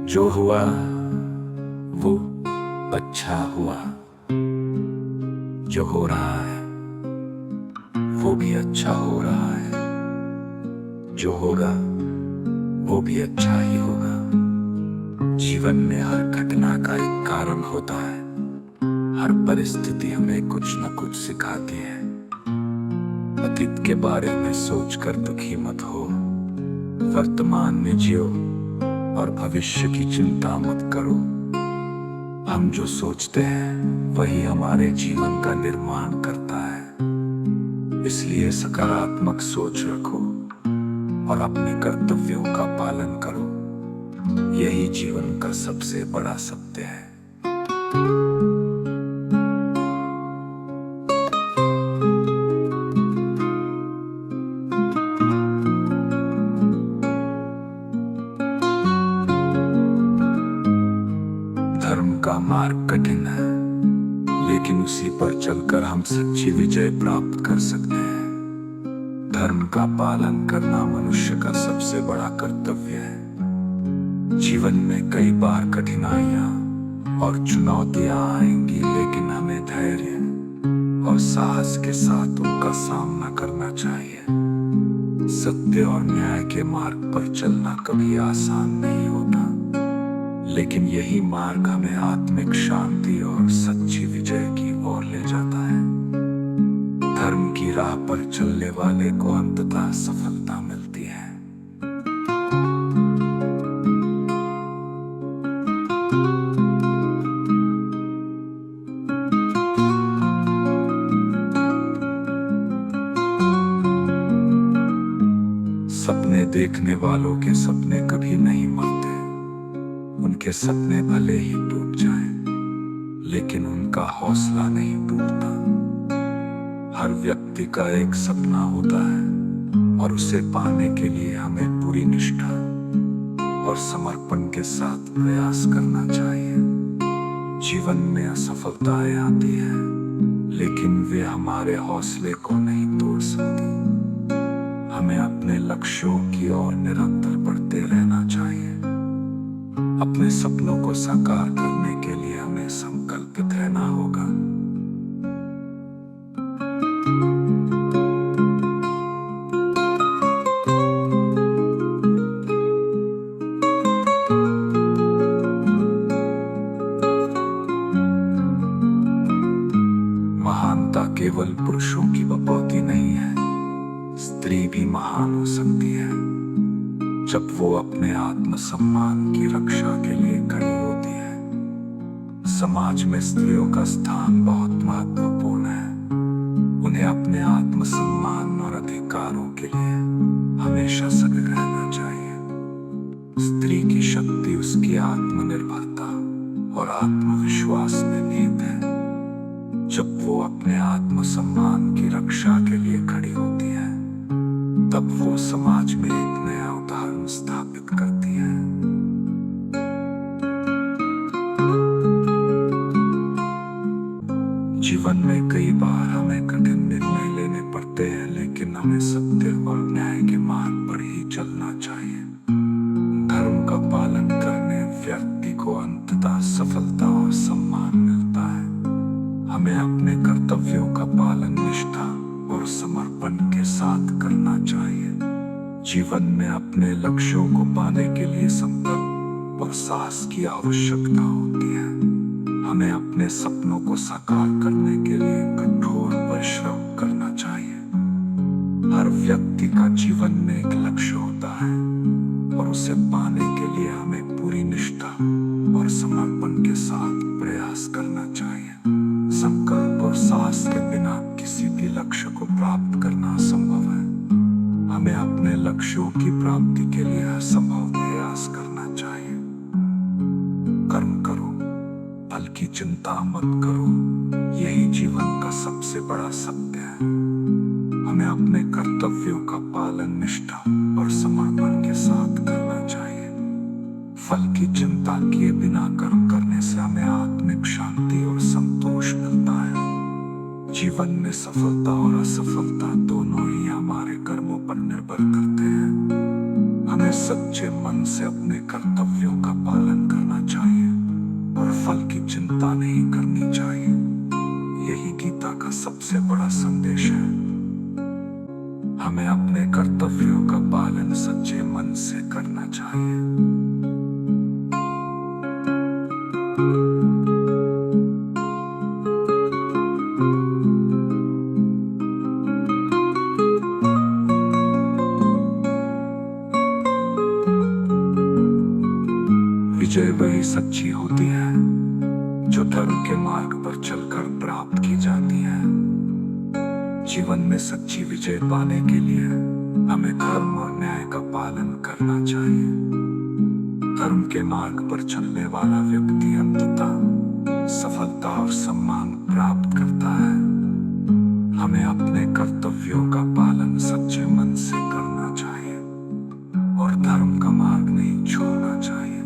जो हुआ वो अच्छा हुआ, जो हो रहा है वो भी अच्छा हो रहा है, जो होगा वो भी अच्छा ही होगा। जीवन में हर घटना का एक कारण होता है, हर परिस्थिति हमें कुछ न कुछ सिखाती है। अतीत के बारे में सोचकर दुखी मत हो, वर्तमान में जियो और भविष्य की चिंता मत करो। हम जो सोचते हैं वही हमारे जीवन का निर्माण करता है, इसलिए सकारात्मक सोच रखो और अपने कर्तव्यों का पालन करो। यही जीवन का सबसे बड़ा सत्य है। धर्म का मार्ग कठिन है, लेकिन उसी पर चलकर हम सच्ची विजय प्राप्त कर सकते हैं। धर्म का पालन करना मनुष्य का सबसे बड़ा कर्तव्य है। जीवन में कई बार कठिनाइयां और चुनौतियां आएंगी, लेकिन हमें धैर्य और साहस के साथ उनका सामना करना चाहिए। सत्य और न्याय के मार्ग पर चलना कभी आसान नहीं होता, लेकिन यही मार्ग हमें आत्मिक शांति और सच्ची विजय की ओर ले जाता है। धर्म की राह पर चलने वाले को अंततः सफलता मिलती है। सपने देखने वालों के सपने कभी नहीं मरते। उनके सपने भले ही टूट जाएं, लेकिन उनका हौसला नहीं टूटता। हर व्यक्ति का एक सपना होता है और उसे पाने के लिए हमें पूरी निष्ठा और समर्पण के साथ प्रयास करना चाहिए। जीवन में असफलताएं आती हैं, लेकिन वे हमारे हौसले को नहीं तोड़ सकती। हमें अपने लक्ष्यों की ओर निरंतर बढ़ते रहना चाहिए। अपने सपनों को साकार करने के लिए हमें संकल्पित रहना होगा। महानता केवल पुरुषों की बपौती नहीं है, स्त्री भी महान हो सकती है जब वो अपने आत्मसम्मान की रक्षा के लिए खड़ी होती है। समाज में स्त्रियों का स्थान बहुत महत्वपूर्ण है। उन्हें अपने आत्मसम्मान और अधिकारों के लिए हमेशा सजग रहना चाहिए। स्त्री की शक्ति उसकी आत्मनिर्भरता और आत्मविश्वास में निहित है। जब वो अपने आत्मसम्मान की रक्षा के लिए खड़ी होती है, तब वो समाज में एक नया उदाहरण स्थापित करती है। जीवन में कई बार हमें कठिन निर्णय लेने पड़ते हैं, लेकिन हमें सत्य और न्याय के मार्ग पर ही चलना चाहिए। धर्म का पालन करने व्यक्ति को अंततः सफलता और सम्मान मिलता है। हमें अपने कर्तव्यों का पालन निष्ठा और समर्पण के साथ करना चाहिए। जीवन में अपने लक्ष्यों को पाने के लिए संकल्प और साहस की आवश्यकता होती है। हमें अपने सपनों को साकार करने के लिए कठोर परिश्रम करना चाहिए। हर व्यक्ति का जीवन में एक लक्ष्य होता है और उसे पाने के लिए हमें पूरी निष्ठा और समर्पण के साथ प्रयास करना चाहिए। संकल्प और साहस के बिना किसी भी लक्ष्य को प्राप्त करना असंभव है। हमें अपने लक्ष्यों की प्राप्ति के लिए असंभव प्रयास करना चाहिए। कर्म करो, फल की चिंता मत करो, यही जीवन का सबसे बड़ा सत्य है। हमें अपने कर्तव्यों का पालन निष्ठा और समर्पण के साथ करना चाहिए। फल की चिंता किए बिना कर्म करने से हमें आत्मिक शांति और संतोष मिलता है। जीवन में सफलता और असफलता दोनों ही हमारे कर्मों पर निर्भर करते हैं। हमें सच्चे मन से अपने कर्तव्यों का पालन करना चाहिए और फल की चिंता नहीं करनी चाहिए। यही गीता का सबसे बड़ा संदेश है। हमें अपने कर्तव्यों का पालन सच्चे मन से करना चाहिए। विजय वही सच्ची होती है जो धर्म के मार्ग पर चलकर प्राप्त की जाती है। जीवन में सच्ची विजय पाने के लिए हमें धर्म और न्याय का पालन करना चाहिए। धर्म के मार्ग पर चलने वाला व्यक्ति अंततः सफलता और सम्मान प्राप्त करता है। हमें अपने कर्तव्यों का पालन सच्चे मन से करना चाहिए और धर्म का मार्ग नहीं छोड़ना चाहिए।